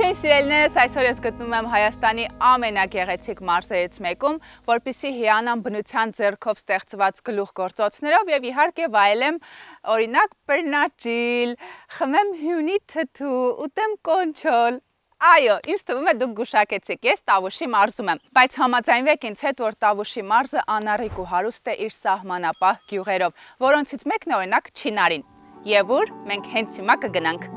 Ողջույն սիրելիներս, այսօր ես գտնում եմ Հայաստանի ամենագեղեցիկ մարզերից մեկում, որպեսզի հիանամ բնության ձեռքով ստեղծված գլուխգործոցներով եւ իհարկե վայելեմ օրինակ բռնաճիլ, խմեմ հյունի թթու, ուտեմ կոնչոլ։ Այո, ինձ թվում է դուք գուշակեցիք, ես Տավուշի մարզում եմ, բայց համաձայնվեք ինձ հետ, որ Տավուշի մարզը անառիկ ու հարուստ է իր սահմանապահ գյուղերով, որոնցից մեկն է օրինակ Չինարին։ Եվ ուր մենք հենց հիմա կգնանք։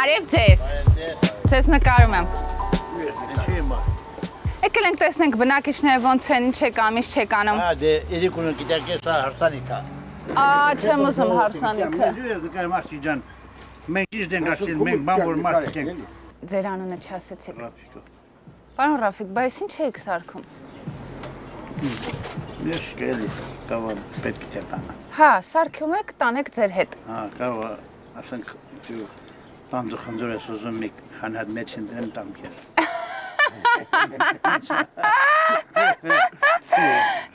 Բարև ձեզ, ձեզ նկարում եմ։ Եկել ենք տեսնենք բնակիչները ոնց են, ինչ եք անում, ինչ չեք անում։ Դե իրիկունը գիտեք ես հարսանիքա։ Չեմ ուզում հարսանիքը։ Մախչի ջան, մենք ինչ դենք ասել, մենք բան որ մարդիկ ենք։ Ձեր անունը չասեցիք։ Պարոն Ռաֆիկ, բայց ինչ եք սարքում։ Ես կելի, կավա պետք է տանը։ Հա, սարքում եք, տանեք ձեր հետ։ Հա, կավա, ասենք տանձը խնդուր ես ուզում մի հանհատ մեջ ընդրեմ տամ կես։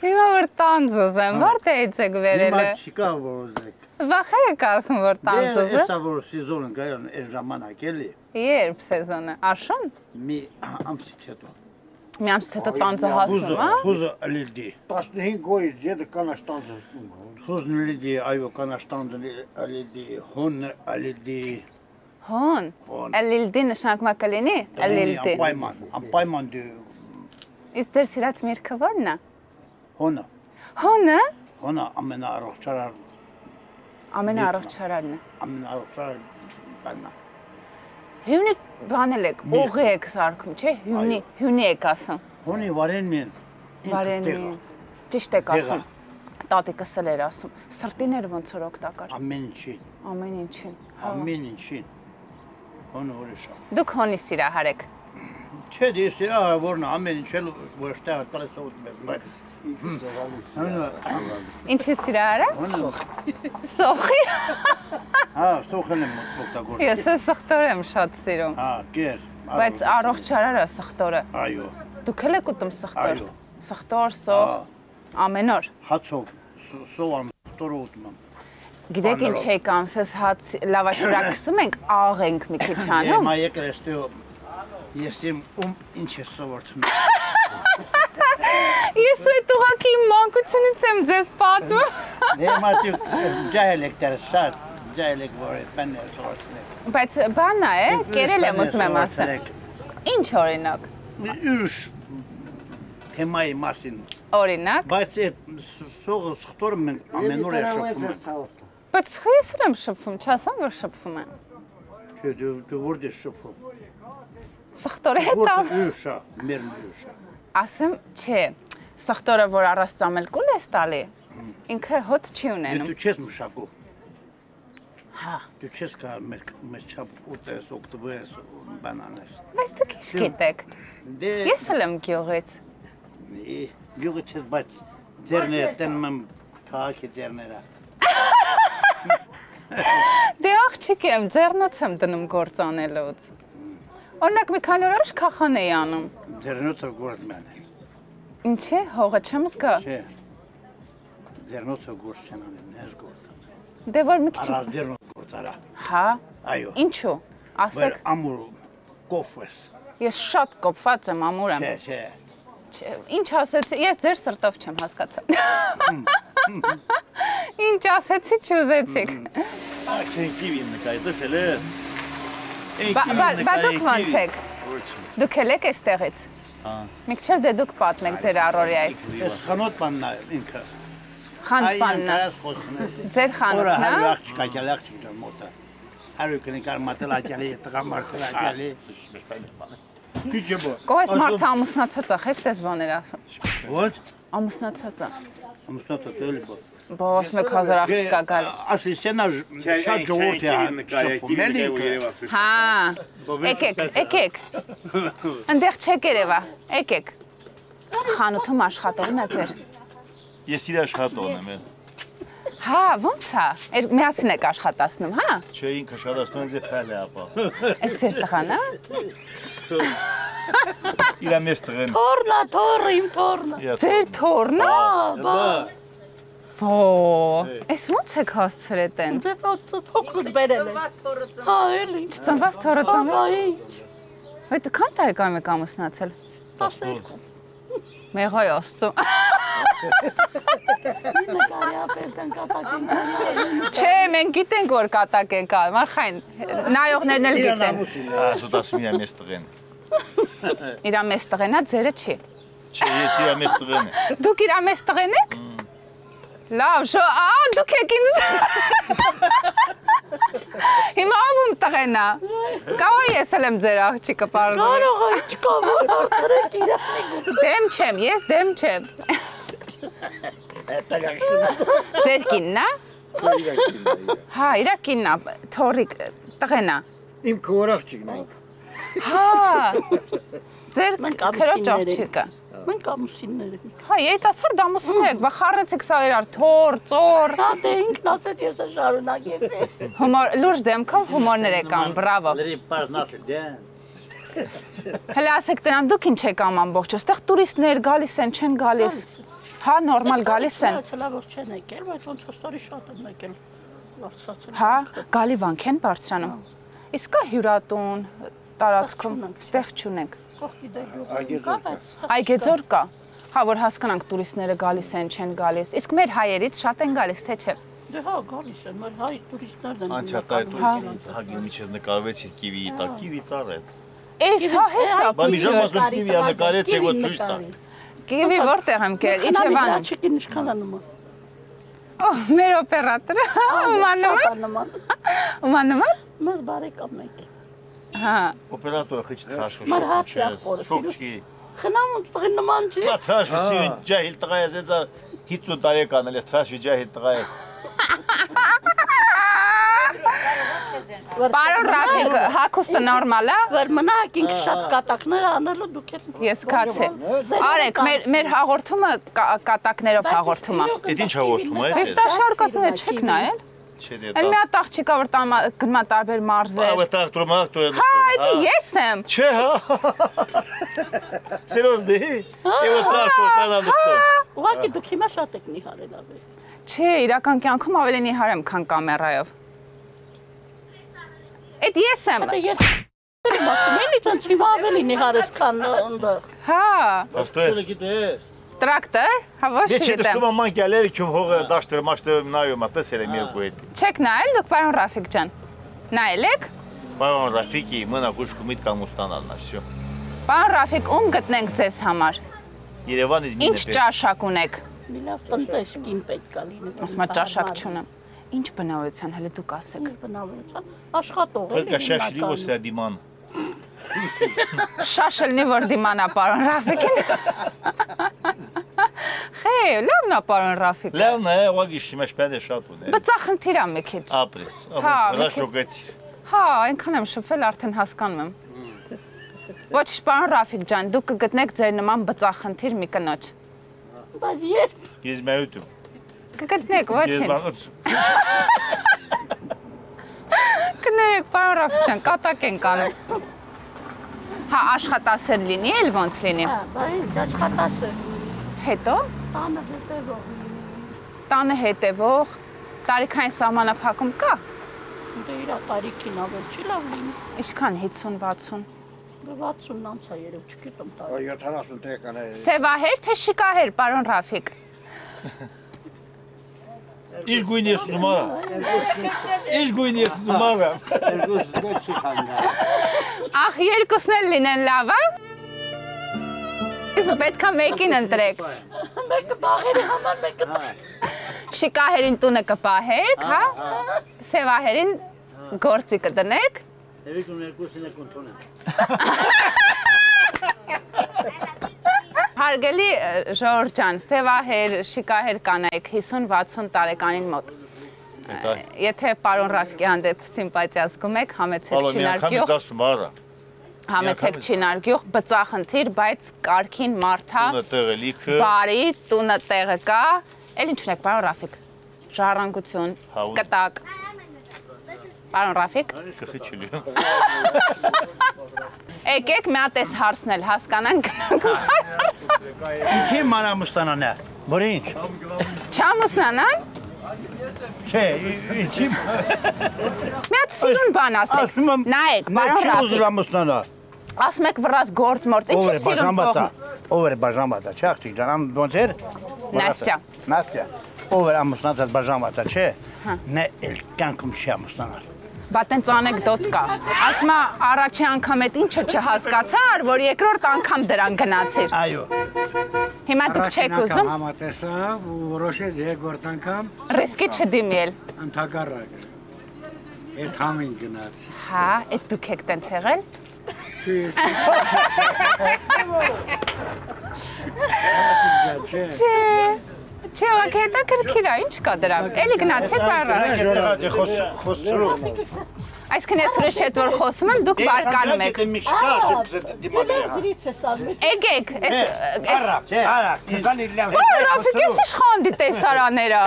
Հիմա որ տանձ ուզեմ, որտեղից եք վերել է։ Հիմա չկա որ ուզեք։ Վախ եք ասում, որ տանձ ուզեմ։ Էսա որ սեզոնը գայոն այս ժամանակ էլի։ Երբ սեզոնը, աշուն։ Մի ամսից հետո։ Մի ամսից հետո տանձը հասում, հա։ Խուզը լիդի։ 15 գոյից յետը կանաշ տանձը։ Խուզն լիդի, այո, կանաշ տանձը լիդի, հոնը լիդի։ Հոն, էլիլդի նշանակում է կլինի, էլիլդի։ Անպայման դու։ Իսկ ձեր սիրած միրգը ո՞րն է։ Հոնը։ Հոնը։ Հոնը ամենաառողջարար։ Ամենաառողջարարն է։ Ամենաառողջարար բանն է։ Հյունի բանել եք, օղի եք սարքում, չէ՞, հյունի եք ասում։ Հոնի վարենին։ Վարենին։ Ճիշտ եք ասում։ Տատիկս էլ էր ասում։ Սրտիներ ոնց որ օգտակար։ Ամեն ինչին։ Ամեն ինչին։ Ամեն ինչին։ Հոնը ուրիշ է։ Դուք հոնի սիրահար եք։ Չէ, դե սիրահար որն է, ամեն ինչ էլ որ ստեղ տալիս ուտում եմ, բայց Ինչի սիրահար է։ Սոխի։ Հա, սոխն եմ օգտագործում։ Ես սխտոր եմ շատ սիրում։ Հա, կեր։ Բայց առողջարար է սխտորը։ Այո։ Դուք էլ եք ուտում սխտոր։ Այո։ Սխտոր, սող, ամեն օր։ Հացով, սովան, սխտորը ուտում եմ։ Գիտեք ինչ եք անում, սես հաց լավաշուրա կսում ենք, աղ ենք մի քիչ անում։ Հիմա եկել էստեղ ես իմ ինչ ես սովորցնում։ Ես այդ ուղղակի մանկությունից եմ ձեզ պատմում։ Հիմա դուք ջահել եք դեռ շատ, ջահել եք որ այդ բանը սովորցնեք։ Բայց բանա է, կերել եմ ուզում եմ ասել։ Ինչ օրինակ։ Ուրիշ թեմայի մասին։ Օրինակ։ Բայց այդ սողը սխտորը մենք ամեն օր է շփվում։ Բայց ես էլ եմ շփվում, չասեմ որ շփվում եմ։ Չէ, դու որդ ես շփվում։ Սխտորը հետ Որտե ուրիշ է, մեր ուրիշ է։ Ասեմ, չէ, սխտորը որ առած ծամել կուլ ես տալի, ինքը հոտ չի ունենում։ Դու չես մշակում։ Հա։ Դու չես կարող մեզ չափ ուտես, օգտվես, բանանես։ Բայց դուք ինչ գիտեք։ Ես էլ եմ գյուղից։ Գյուղը չես, բայց ձերները տենում եմ քաղաքի ձերները։ Դե աղջիկ եմ, ձեռնոց եմ դնում գործ անելուց։ Օրինակ մի քանի օր առաջ քախան էի անում։ Ձեռնոցը գործ մանել։ Ինչ է, հողը չեմ զգա։ Չէ։ Ձեռնոցը գործ չեմ անում, ես գործ։ Դե որ մի քիչ։ Արա ձեռնոց գործ արա։ Հա։ Այո։ Ինչու։ Ասեք։ Ամուր կոֆես։ Ես շատ կոփված եմ, ամուր եմ։ Չէ։ Ինչ ասեցի, ես ձեր սրտով չեմ հասկացա։ Ինչ ասեցի, չուզեցիք։ Աքեն կիվին նկայի, տեսել ես։ Բա դուք ոնց եք։ Դուք էլ եք այստեղից։ Մի քիչ դե դուք պատմեք ձեր առօրյայից։ Ես խանոթ բանն է ինքը։ Խանութ ձեր խանութն է։ Օր աղջիկ ջան մոտը։ Հարուկնի կարմատել աջալի տղամարդել աջալի։ Կողես մարդը ամուսնացած է, եք դες բաներ ասում։ Ո՞նց։ Ամուսնացած է։ Ամուսնացած էլի բա։ Բոս մեկ հազար աղջիկ է գալի։ Ասիսենա շատ ժողովուրդ է շփում էլի։ Հա։ Եկեք։ Այնտեղ չեք երևա։ Եկեք։ Խանութում աշխատողն է ձեր։ Ես իր աշխատողն եմ։ Հա, ո՞նց է։ Միասին եք աշխատացնում, հա։ Չէ, ինքը աշխատացնում է փայլ է ապա։ Այս ձեր տղան է։ Իր մեծ տղեն։ Թորնա, թորը, իմ թորնը։ Ձեր թորն է։ Բա։ Ո, այս ո՞նց եք հասցրել տենց։ Դե փոքրուց բերել է։ Հա, էլի։ Ծնված թորը ծնված։ Հա, ինչ։ Այդ քան տարեկան եք ամուսնացել։ 12։ Մեղայ աստծո։ Նկարի ապերտան կատակին կան։ Չէ, մենք գիտենք որ կատակ են կա, Մարխային, նայողներն էլ գիտեն։ Ասոտ ասում իր մեծ տղեն։ Իր մեծ տղեն է, ձերը չի։ Չէ, ես իր մեծ տղեն եմ։ Դուք իր մեծ տղեն եք։ Լավ, դուք եք ինձ։ Հիմա ով տղեն է։ Կավա ես էլ եմ ձեր աղջիկը պարզում։ Կարող է չկա որ հարցրեք իրանի։ Դեմ չեմ, ես դեմ չեմ։ Ձեր կինն է։ Հա, իր կինն է, թորիկ տղեն է։ Իմ քորախ չգնանք։ Հա։ Ձեր քրոջ աղջիկը։ Մենք ամուսիններ ենք։ Հա, երիտասարդ ամուսին եք, բա խառնեցիք սա իրար, թոր, ծոր։ Հա, դե ինքն ասեց ես շարունակեցի։ Հումոր, լուրջ դեմքով հումորներ եք անում, բրավո։ Լրի պարզնասել, դե։ Հələ ասեք տնամ, դուք ինչ եք անում ամբողջ, այստեղ տուրիստներ գալիս են, չեն գալիս։ Հա, նորմալ գալիս են։ Հələ որ չեն եկել, բայց ոնց որ ստորի շատ են եկել։ Բարձրացել։ Հա, գալի վանք են բարձրանում։ Իսկ կա հյուրատուն, տարածքում, ստեղ չունենք։ Կողքի դե Այգեձոր կա։ Հա, որ հասկանանք տուրիստները գալիս են, չեն գալիս։ Իսկ մեր հայերից շատ են գալիս, թե չէ։ Դե հա, գալիս են, մեր հայ տուրիստներն են։ Անցյալ տուրիստը հագի միջից նկարվեցիր կիվիի տակ, կիվի ծառ է։ Էս հա, հեսա։ Բա մի ժամ ասում կիվի նկարեցի որ ցույց տա։ Կիվի որտեղ եմ կերել, Իջևանում։ Չկին իշխանանում։ Օ, մեր օպերատորը։ Ումաննման։ Ումաննման։ Մեզ բարեկամ եք։ Հա։ Օպերատորը խիչ թաշվի Մար հաց շոկ ախորը, չի։ Խնամ ոնց տղին նման չի։ Բա թաշվի ջահիլ տղա ես էցա 50 տարեկան էլ ես թաշվի ջահիլ տղա ես։ Պարոն Ռաֆիկ, հագուստը նորմալ է։ Որ մնաք ինք շատ կատակներ անելու դուք եք։ Ես կացե։ Արեք, մեր հաղորդումը կատակներով հաղորդում է։ Էդ ինչ հաղորդում է։ Հերթաշարքասը չեք նայել։ Չէ դե։ Էլ մի հատ աղջիկա որ գնա տարբեր մարզեր։ Ահա տրակտորը մաղտո է։ Հա, դա ես եմ։ Չէ, հա։ Սերոզդի։ Եվ տրակտոր պանալստո։ Ուղղակի դուք հիմա շատ եք նիհարել ավելի։ Չէ, իրական կյանքում ավելի նիհար եմ, քան կամերայով։ Այդ ես եմ։ Դե ես ասում եմ, ինձ հիմա ավելի նիհարես քան ընդը։ Հա, Աստո է։ գիտես։ տրակտոր, հա ոչ Ես չգիտեմ։ չդստում եմ ման գալերի քյում հողը դաշտերը մաշտերը նայում եմ, տեսել եմ երկու հետ։ Չեք նայել դուք պարոն Ռաֆիկ ջան։ Նայել եք։ Պարոն Ռաֆիկի մնա խուշկու միտ կամ ուստանալն է, всё։ Պարոն Ռաֆիկ, ում գտնենք ձեզ համար։ Երևանից մի Ինչ ճաշակ ունեք։ Մի լավ տնտեսքին պետք է լինի։ Ասում եմ ճաշակ չունեմ։ Ինչ բնավորության, հələ դուք ասեք։ Բնավորության աշխատող է։ Պետք է շաշլի ոստա դիման։ Շաշելնի որ դիմանա պարոն Ռաֆիկին։ Խե, լավն է պարոն Ռաֆիկ։ Լավն է, ուղղակի շիմաշ պետք է շատ ուներ։ Բծախնդիր է մի քիչ։ Ապրես, ապրես, շոկեցի։ Հա, այնքան եմ շփվել, արդեն հասկանում եմ։ Ոչ, պարոն Ռաֆիկ ջան, դուք կգտնեք ձեր նման բծախնդիր մի կնոջ։ Բայց երբ Ես մերուտում։ Կգտնեք, Ես ոչինչ։ բանոց։ Կներեք, պարոն Ռաֆիկ ջան, կատակ են կանում։ Հա, աշխատասեր լինի, էլ ոնց լինի։ հա, բայց աշխատասը Հետո տանը հետևող։ տանը հետևող տարիքային սահմանափակում կա։ Դե իր տարիքին ավել չի լավ լինի։ Ինչքան 50-60։ 60-ն անց է երբ չգիտեմ տա։ 70 տեկան է։ Սևահեր թե շիկահեր, պարոն Ռաֆիկ։ Ինչ գույն ես ուզում արա։ Ինչ գույն ես ուզում արա։ Ախ, երկուսն էլ լինեն լավ, հա։ Իսկ պետք է մեկին ընտրեք։ Մեկը բաղերի համար մեկը։ Շիկահերին տունը կպահեք, հա։ Սևահերին գործի կդնեք։ Երիկում երկուսին եք ընդունել։ Հարգելի Ժորժ ջան, սևահեր, շիկահեր կանայք 50-60 տարեկանին մոտ։ Եթե պարոն Ռաֆիկի հանդեպ սիմպատիա զգում եք, համեցեք չինարգյուղ, ասում արա։ համեցեք չինարգյուղ, բծախնդիր, բայց կարգին մարդ է, Տունը տեղը լիքը։ բարի, տունը տեղը կա, Էլ ինչ ունեք, պարոն Ռաֆիկ։ Ժառանգություն, կտակ։ Պարոն Ռաֆիկ։ Գլխի չլի։ Եկեք մի հատ էս հարցնել, հասկանանք գնանք։ Ինչի մանամստանան է, որ ինչ։ Չամուսնանան։ Չէ, ինչի։ Մի հատ սիրուն բան ասեք։ Նայեք, պարոն Չի ուզում Ռաֆիկ։ ամուսնանալ։ Ասում եք վրաս գործ-մործ, ինչի սիրուն փողն։ Ով էր բաժանվածա, չէ՞ աղջիկ ջան, ամ ոնց էր։ Նաստյա։ Նաստյա։ Ով էր ամուսնացած բաժանվածա, չէ։ Նա էլ կյանքում չի ամուսնանալ։ Բա տենց անեկդոտ կա։ Ասում է առաջի անգամ այդ ինչը չհասկացար, որ երկրորդ անգամ դրան գնացիր։ Այո։ Հիմա դուք չեք ուզում Համատեսավ ու որոշեց երկրորդ անգամ ռիսկի չդիմել։ ընդհակառակ։ Այդ համին գնաց։ Հա, այդ դուք եք տենց եղել։ Չէ։ Չէ, ակետա քրքիրա, ինչ կա դրան։ Էլի գնացեք բարը։ Խոսրու։ Այսքան ես ուրիշ հետ որ խոսում եմ, դուք բարկանում եք։ Զրից է սարմել։ Եկեք, այս Արա, քեզանի լավ։ Ռաֆիկ, ես իշխանդի տեսարաները։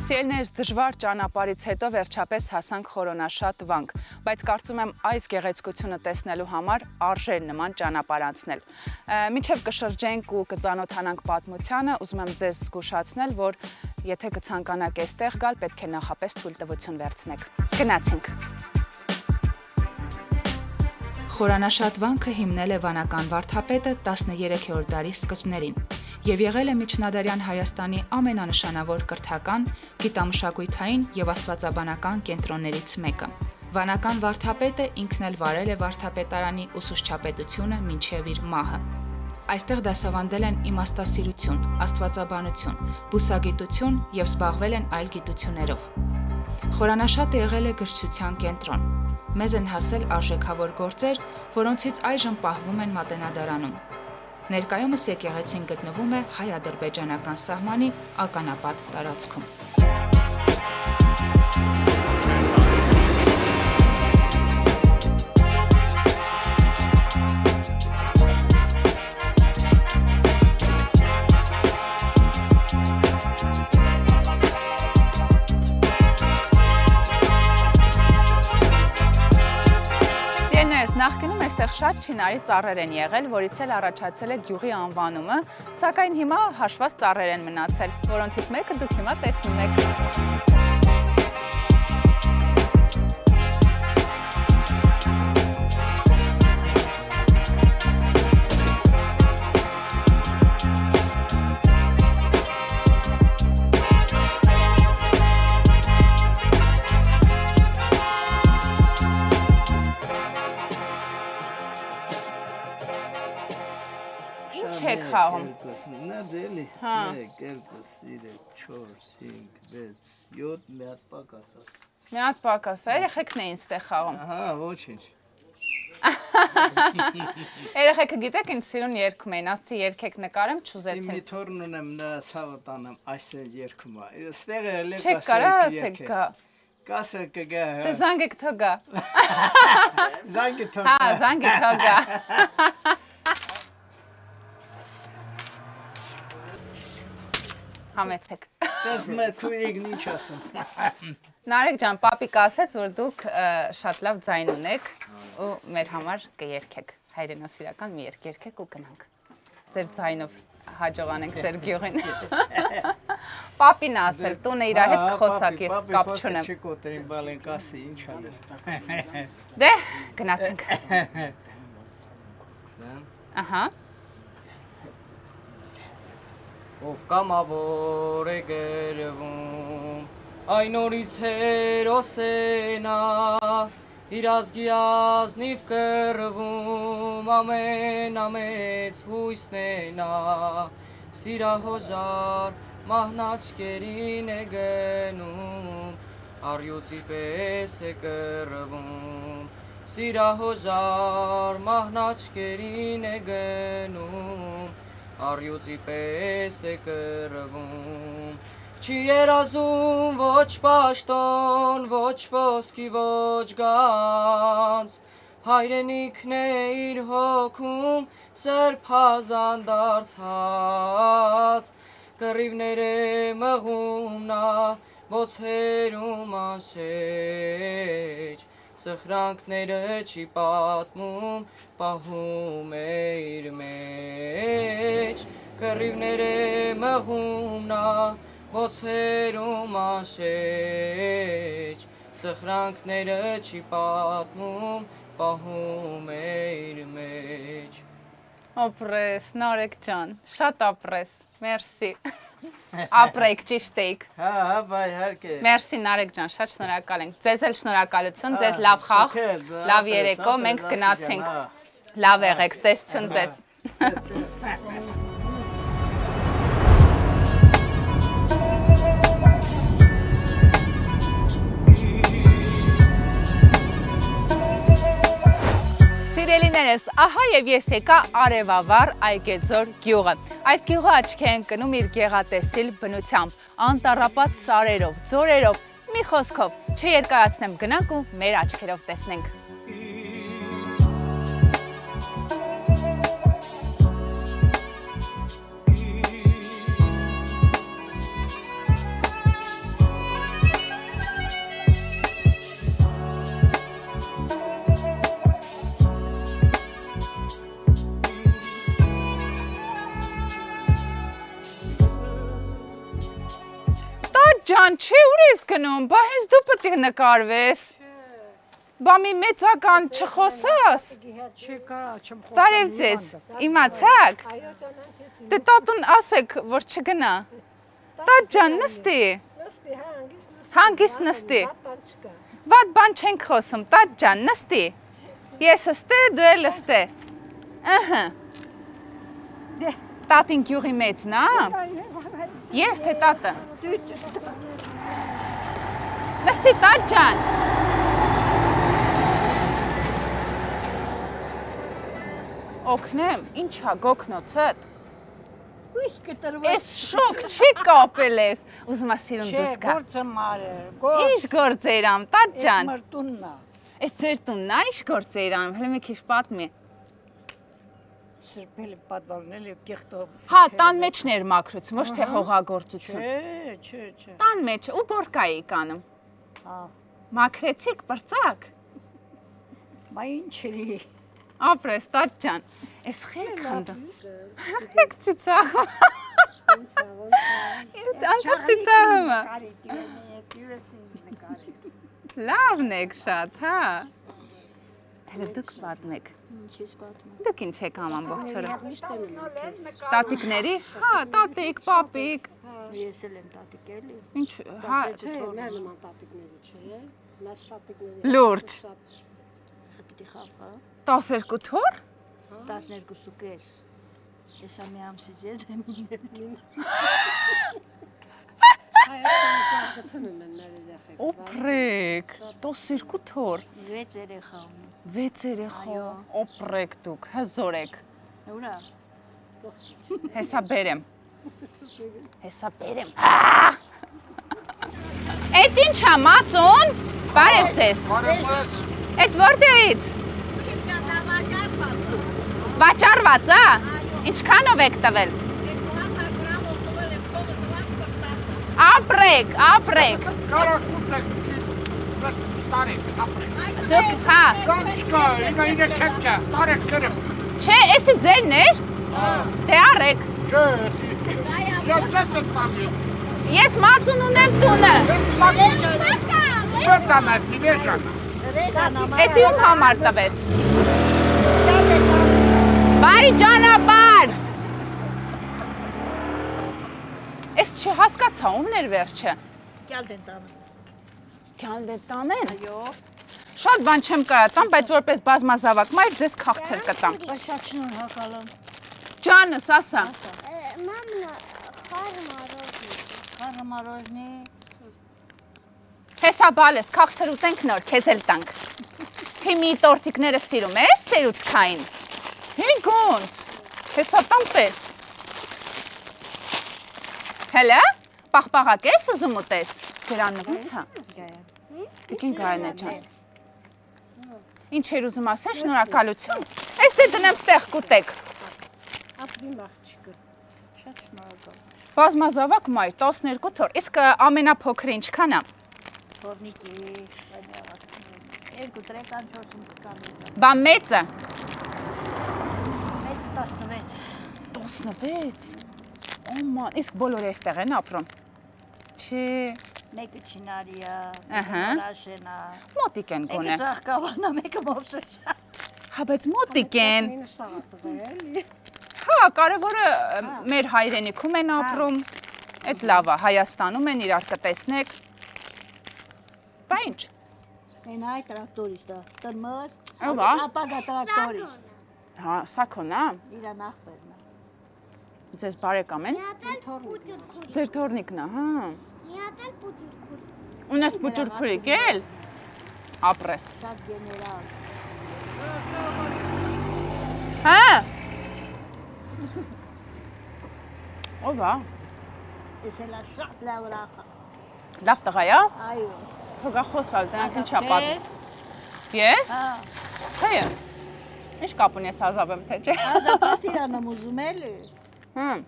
Սիրելիներ, դժվար ճանապարհից հետո վերջապես հասանք Խորոնաշատ վանք, բայց կարծում եմ այս գեղեցկությունը տեսնելու համար արժե նման ճանապարհ անցնել։ Մինչև կշրջենք ու կծանոթանանք պատմությանը, ուզում եմ ձեզ զգուշացնել, որ եթե կցանկանաք այստեղ գալ, պետք է նախապես թույլտվություն վերցնեք։ Գնացինք։ Խորանաշատ վանքը հիմնել է վանական վարդապետը 13-րդ դարի սկզբներին և եղել է միջնադարյան Հայաստանի ամենանշանավոր կրթական, գիտամշակութային և աստվածաբանական կենտրոններից մեկը։ Վանական վարդապետը ինքն էլ վարել է վարդապետարանի ուսուցչապետությունը մինչև իր մահը։ Այստեղ դասավանդել են իմաստասիրություն, աստվածաբանություն, բուսագիտություն և զբաղվել են այլ գիտություններով։ Խորանաշատը եղել է գրչության կենտրոն։ Մեզ են հասել արժեքավոր գործեր, որոնցից այժմ պահվում են Մատենադարանում։ Ներկայումս եկեղեցին գտնվում է հայ-ադրբեջանական սահմանի ականապատ տարածքում։ Նախկինում այստեղ շատ չինարի ծառեր են եղել, որից էլ առաջացել է գյուղի անվանումը, սակայն հիմա հաշված ծառեր են մնացել, որոնցից մեկը դուք հիմա տեսնում եք։ Չեք խաղում։ Նա դելի։ 1, 2, 3, 4, 5, 6, 7, մի հատ պակաս։ Մի հատ պակաս, երեխեքն էին ստեղ խաղում։ Ահա, ոչինչ։ Երեխեքը գիտեք ինչ սիրուն երգում էին, ասցի երգեք նկարեմ, չուզեցին։ Մի թորն ունեմ նրա ցավը տանեմ, այսպես երգում է։ Ստեղ էլ է Չեք կարա ասեք գա։ Կասը կգա։ Դե զանգեք թողա։ Զանգի թողա։ Հա, զանգի թողա։ Համեցեք։ Դες մեր քույրիկն ինչ ասում։ Նարեկ ջան, պապիկ ասեց, որ դուք շատ լավ ձայն ունեք ու մեր համար կերգեք։ Հայրենասիրական մի երգ երգեք ու գնանք։ Ձեր ձայնով հաջողանենք ձեր գյուղին։ Պապին ասել, տունը իր հետ խոսակ, ես կապ չունեմ։ Չի կոտրին բալեն կասի, ինչ անել։ Դե, գնացինք։ Ահա։ Ով կամավոր է գերվում, այն օրից հերոս է նա, իր ազգի ազնիվ կռվում, ամենամեծ հույսն է նա, սիրահոժար մահնաճկերին է գնում, առյուծի պես է կռվում, սիրահոժար մահնաճկերին է գնում, Առյուծի պես է կռվում, չի երազում ոչ պաշտոն, ոչ ոսկի, ոչ գանձ, հայրենիքն է իր հոգում սրբազան դարձած կռիվներ է մղում նա ոցերում անշեջ սխրանքները չի պատմում պահում է իր մեջ կռիվներ է մղում նա ոցերում անշեջ սխրանքները չի պատմում պահում է իր մեջ Ապրես, Նարեկ ջան, շատ ապրես, մերսի, ապրեք, ճիշտ էիք, բայ հարկե մերսի Նարեկ ջան, շատ շնորհակալ ենք, ձեզ էլ շնորհակալություն, ձեզ լավ խաղ, լավ երեկո, մենք գնացինք, լավ եղեք, տեսություն ձեզ Սիրելիներս, ահա եւ ես եկա Արևավառ Այգեձոր գյուղը։ Այս գյուղը աչքի է ընկնում իր գեղատեսիլ բնությամբ, անտառապատ սարերով, ձորերով, մի խոսքով, չերկարացնեմ, գնանք ու մեր աչքերով տեսնենք։ Ջան, չի ուր ես գնում, բա հենց դու պետք է նկարվես, բա մի մեծական չխոսաս, բարև ձեզ, իմացաք, դե տատուն ասեք, որ չգնա, տատ ջան նստի, հանգիստ նստի, վատ բան չենք խոսում, տատ ջան նստի, ես ըստե, դու էլ ըստե, տատին գյուղի մեծն ա, ես թե տատը, նստի տատ ջան, օգնեմ, ինչա գոքնոցըտ, ես շոք չի կապել ես, ուզում ասիրում դուս կա, ինչ գործ էրամ, տատ ջան, ես ձեր տունն ա, ինչ գործ էրամ, հլի մի քիչ պատմի, Սրբել պատվարնել և կեղտով հա, տան մեջն էր մաքրություն, ոչ թե հողագործություն, չէ տան մեջ ու բորկայի կանում, մաքրեցիք պրծակ, Բա ինչ էլի ապրես, տատ ջան, ես խեք խնդում, խեք ծիծաղում, անդա ծիծաղում է, լավն եք շատ, հա, Հələ դուք պատմեք, դուք ինչ եք ամ ամբողջ օրը, տատիկների, հա, տատիկ, պապիկ, Ես էլ եմ տատիկ էլի ինչ, հա, Չէ, մեր նման տատիկների չէ, մեծ տատիկների լուրջ, Պիտի խաղա 12 թոր, 12.5 Ես ամի ամսից ետ եմ ինել օպրեք, 12 թոր, 6 երեխա ունի 6 երեխա, օպրեք դուք, հզոր եք, Ուրա հեսա բերեմ, Էդ ինչ է, մածուն, բարև ձեզ, էդ որտեղից, վաճարված է, ինչքանով եք տվել, ապրեք, դուք, հա, չէ, էսի ձերն էր, դե արեք, ես մածուն ունեմ տունը, էդ իմ համար տվեց, բարի ճանապար, ես չհասկացա ումն էր վերջը, Կյալդեն տանը Կյալդեն տանեն, շատ բան չեմ կարատամ, բայց որպես բազմազավակ մայր ձեզ քաղցր կտամ, Շատ շնոր հակալամ ջանս ասա, Մամնա, Խարը մարոժնի հեսա բալես, քաղցր ուտենք նոր, քեզ էլ տանք, թիմի տորտիկները սիրում ես, սերուցքային, հինգոնց, հեսա տան պես, հելը, պաղպաղակ ես ուզում ուտես, ձերանվից հա, տիկին գայնե ճան, Ինչ էր ուզում ասել, շնորհակալություն։ Այս դե դնեմ ստեղ կուտեք։ Ապրիմ աղջիկը։ Շատ շնորհակալ։ Բազմազավակ մայր 12 թոր։ Իսկ ամենափոքրը ինչքան է։ Թորնիկի, երկու τρեկան 4 կան։ Բա մեծը։ Մեծ 16։ 16։ Օման, իսկ բոլորը այստեղ են ապրում։ Չէ։ Մեկը Չինարիա, Ահա։ մեկը Ռաշենա։ Մոտիկ են գոնե։ Մեկը Ծաղկավանա, մեկը Մովսեսա։ Հա, բայց մոտիկ են։ Հա, կարևորը մեր հայրենիքում են ապրում։ Այդ լավ է, Հայաստանում են իրար կտեսնեք։ Բա ինչ։ Են այ տրակտորիստը, տրմըս, Ովա։ ապագա տրակտորիստ։ Հա, սա քոնն է։ Իրա նախբերն է։ Ձեզ բարեկամ են։ Ձեր թորնիկն է, հա։ Ունես պուճուրքուրիկ էլ։ Ապրես։ Շատ գեներալ։ Հա։ Ովա։ Ես էլ շատ լավ ռախա։ Լավ տղա է։ Այո։ Թողա խոսալ, դրանք ինչա պատմում։ Ես։ Հա։ Թե։ Ինչ կապ ունես Ազապեմ, թե չէ։ Ազապս իրանամ ուզում էլի։ Հմ։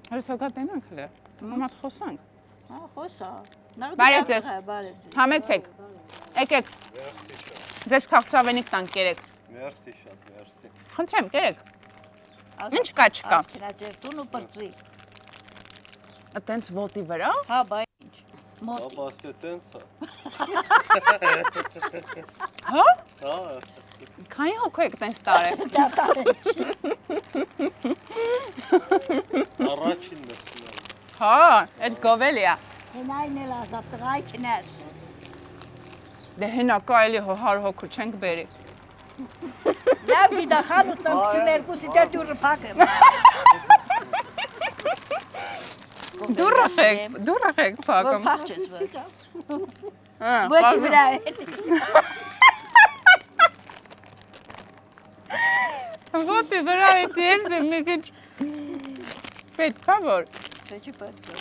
Հələ թողա տենանք հələ։ Մամատ խոսանք։ Հա, խոսա։ Բարև ձեզ։ Բարև։ Համեցեք։ Եկեք։ Ձեզ քաղցրավենիք տանք կերեք։ Մերսի շատ, մերսի։ Խնդրեմ, կերեք։ Ինչ կա չկա։ Ջերտուն ու պրծի։ Այտենց ոտի վրա։ Հա, բա ինչ։ Մոտ։ Ապաստե տենց է։ Հա։ Հա։ Քանի հոգու եք տենց տարել։ Առաջինն է։ Հա, այդ գովելի է։ Հենայն էլ ազապ տղայ չնես։ Դե հենա կա էլի հար հոգու չենք բերի։ Լավ գիտա խանութն մերկուսի դեր դուրը փակեմ։ Դուրը խեք փակում։ Փախչես։ Հա, Ոտի վրա է։ ոտի վրա է ես մի քիչ պետք է որ։ Չէ՞ պետք է։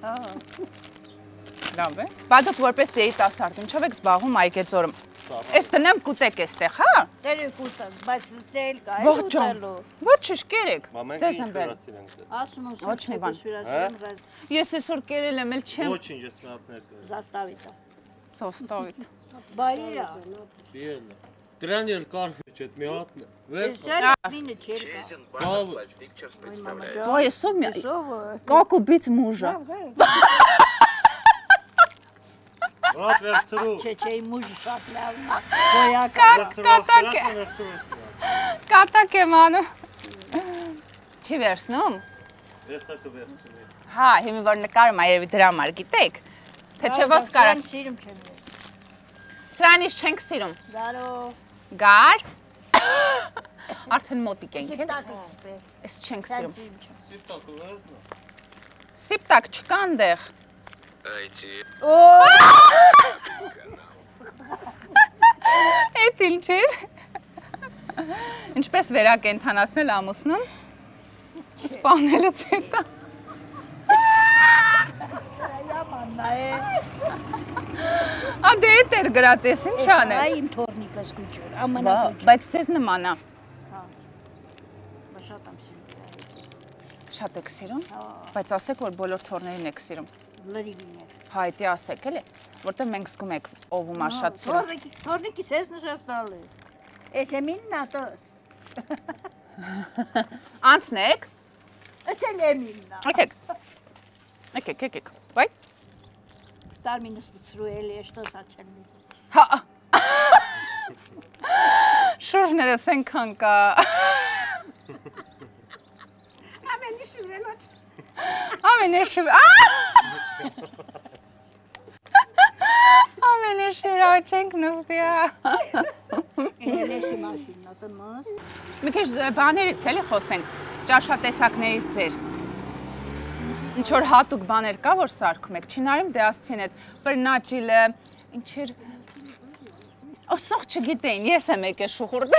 Հա։ Լավ է։ Բա դուք որպես երիտասարդ ինչով եք զբաղվում Այգեձորում։ Էս դնեմ կուտեք էստեղ, հա։ Դերը կուտակ, բայց դել կա, Ողջոն։ Ոչ շկերեք։ Ձեզ եմ բերել։ Ասում եմ, Ոչ մի բան։ Ես այսօր կերել եմ, էլ չեմ։ Ոչինչ ես մատնեք։ Զաստավիտա։ Սոստովիտ։ Բայ իրա։ Բիելը։ Դրան էլ կարֆի չէ, մի հատն է։ Սեր մինը չեր կա։ Ոյ, սով մի կակ ու բիծ մուժա։ Ռատ վերցրու։ Չէ, մուժը շատ լավն է։ Գոյակ։ Կատակ եմ անում։ Չի վերցնում։ Եսա կվերցնի։ Հա, հիմի որ նկարում այևի դրա համար գիտեք։ Թե չէ ոնց կարա։ Սիրում չեմ։ Սրանից չենք սիրում։ Գարո։ Գար։ Արդեն մոտիկ ենք, էլ։ Տակիցպե։ Էս չենք սիրում։ Սիպտակը վերցնա։ Սիպտակ չկա այնտեղ։ Էդ ինչ էր։ Ինչպես վերակենդանացնել ամուսնուն։ Սպանելուց հետո։ Yamanna է։ Ադե էդ էր գրած, ես ինչ անեմ։ Այ իմ թորնիկս գուչոր, ամենակուչ։ Բայց ձեզ նման է։ Հա։ Շատ եմ սիրում։ Շատ եք սիրում։ Բայց ասեք, որ բոլոր թորներին եք սիրում։ Լրիվին էր։ Հայտի ասեք, էլի, որտեղ մենք զգում եք ով ում շատ սիրում։ Թորնիկիս ես նշաստալ է։ Ես եմ ինն ատոս։ Անցնեք։ Ես էլ եմ իննա։ Եկեք։ Եկեք։ Վայ։ Տարմինս ծրու էլի է, շտոս աչեն մի։ Հա։ Շուրժներս ենքան կա։ Ամենի շուրենոչ։ Ամենի շիրոչ ենք նստիա։ Էլեշի մաշինն ատմաս։ Մի քիչ բաներից էլի խոսենք, ճաշատեսակներից ձեր։ Ինչ որ հատուկ բաներ կա, որ սարքում եք, չինարիմ դեասցին էտ, պրնաճիլը, ինչ էր, ասող չգիտեին, ես եմ եկե շուխուրդ։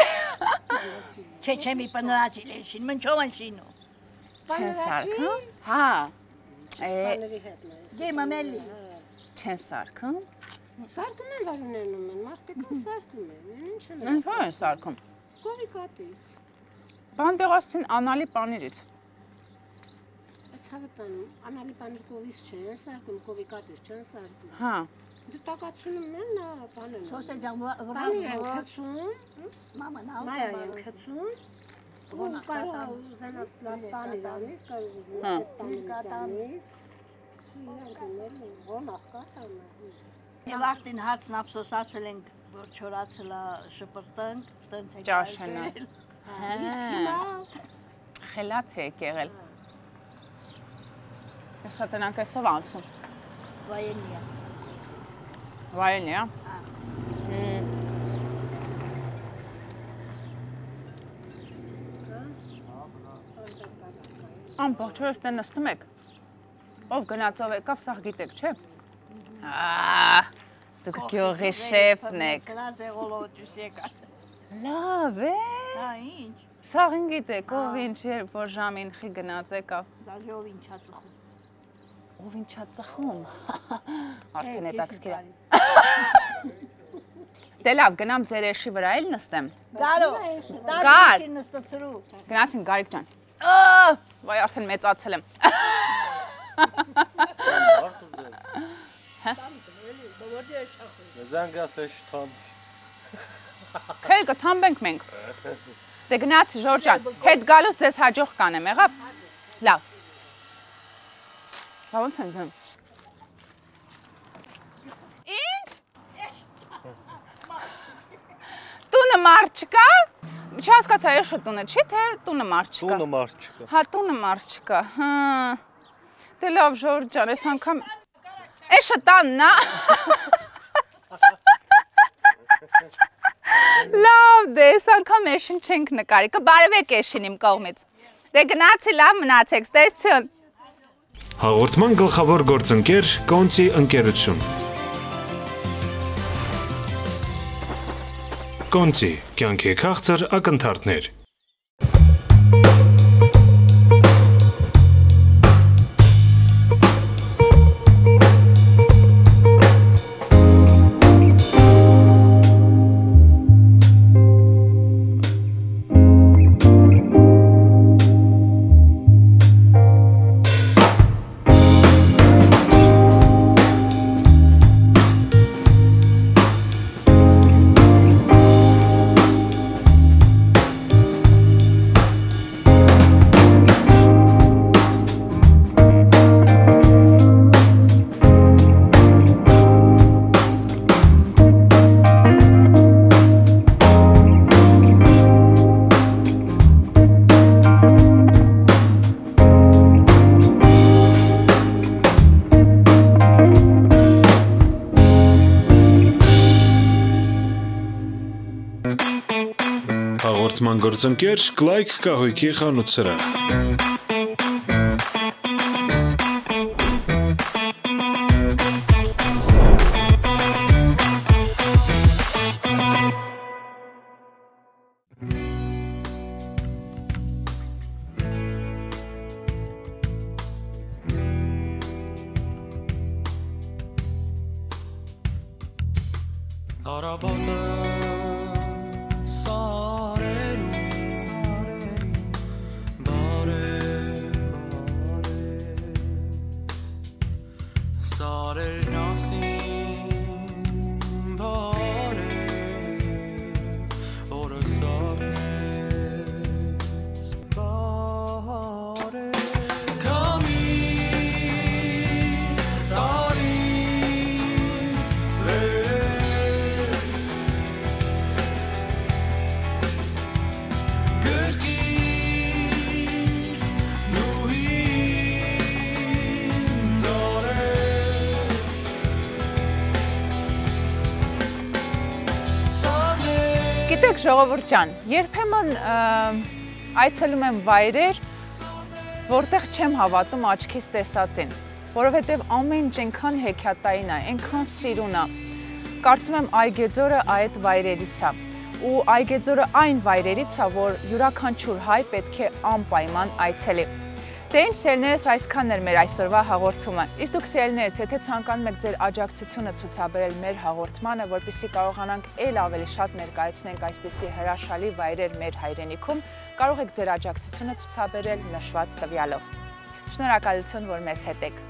Չէ մի պնրաճիլ են շին, մնչով են շինում։ Չեն սարքում, հա, Գեմամ էլի։ չեն սարքում, Սարկում են վարուներնում են, մարդիկը սարկում են, ինչ են։ Ինչ են սարկում։ Կովիկատից։ Բանդեղասին անալի պանիրից։ Ցավտանում, անալի պանիր կովից չեն սարկում, կովիկատից չեն սարկում։ Հա։ Դու տակացնում են նա բանել։ Սոսը ջան վրա քցում, մաման մայա եմ քցում։ Ու կարող ուզենաս լավ պանիր անես, կարող ուզենաս պանիր անես։ Եվ արդեն հացն ափսոսացել ենք, որ չորացել է շպրտանք, տենց ենք Ճաշենը։ Իսկ հիմա Խելացի եք եղել։ Հեսա տնանք էսով անցում։ վայենիա։ Վայենի, հա։ Ամբողջ օրս տեն նստում եք։ Ով գնացով եկավ, սաղ գիտեք, չէ։ Դուք գյուղի շեֆն եք։ Գնաց եղոլոջուս եկան։ Լավ է։ Հա, ինչ։ Սաղ ինչ գիտեք, ով ինչ երբ որ ժամին խի գնաց եկավ։ Դաժե ով ինչա ծխում։ Ով ինչա ծխում։ Արդեն հետաքրքիր է։ Դե լավ, գնամ ձեր էշի վրա էլ նստեմ։ Գարո, Գար։ դարի նստացրու։ Գնացին Գարիկ ջան։ Վայ, արդեն մեծացել եմ։ Զանգաս էշ թամ։ Քել կթամբենք մենք։ Դե գնացի Ժորժ ջան, հետ գալուց ձեզ հաջող կանեմ, եղավ։ Լավ։ Լավ ոնց են գնում։ Ինչ։ Տունը մարդ չկա։ Չհասկացա, էշը տունը չի, թե տունը մարդ չկա։ Տունը մարդ չկա։ Հա, տունը մարդ չկա։ Դե լավ Ժորժ ջան, այս անգամ էշը տանն է։ Լավ, դե այս անգամ էշին չենք նկարի, կբարևեք էշին իմ կողմից։ Դե գնացի, լավ մնացեք, ստեսություն։ Հաղորդման գլխավոր գործընկեր Կոնցի ընկերություն։ Կոնցի, կյանքի քաղցր ակնթարթներ։ Հաղորդման գործընկեր Կլայք կահույքի խանութ սրահ։ Գիտեք ժողովուրդ ջան, երբեմն այցելում եմ վայրեր, որտեղ չեմ հավատում աչքիս տեսածին, որովհետև ամեն ինչ այնքան հեքիաթային է, այնքան սիրուն է։ Կարծում եմ Այգեձորը այդ վայրերից է, ու Այգեձորը այն վայրերից է, որ յուրաքանչյուր հայ պետք է անպայման այցելի։ Դե ինչ սիրելիներս, այսքանն էր մեր այսօրվա հաղորդումը։ Իսկ դուք սիրելիներս, եթե ցանկանում եք ձեր աջակցությունը ցուցաբերել մեր հաղորդմանը, որպեսզի կարողանանք ել ավելի շատ ներկայացնենք այսպիսի հրաշալի վայրեր մեր հայրենիքում, կարող եք ձեր աջակցությունը ցուցաբերել նշված տվյալով։ Շնորհակալություն, որ մեզ հետ եք։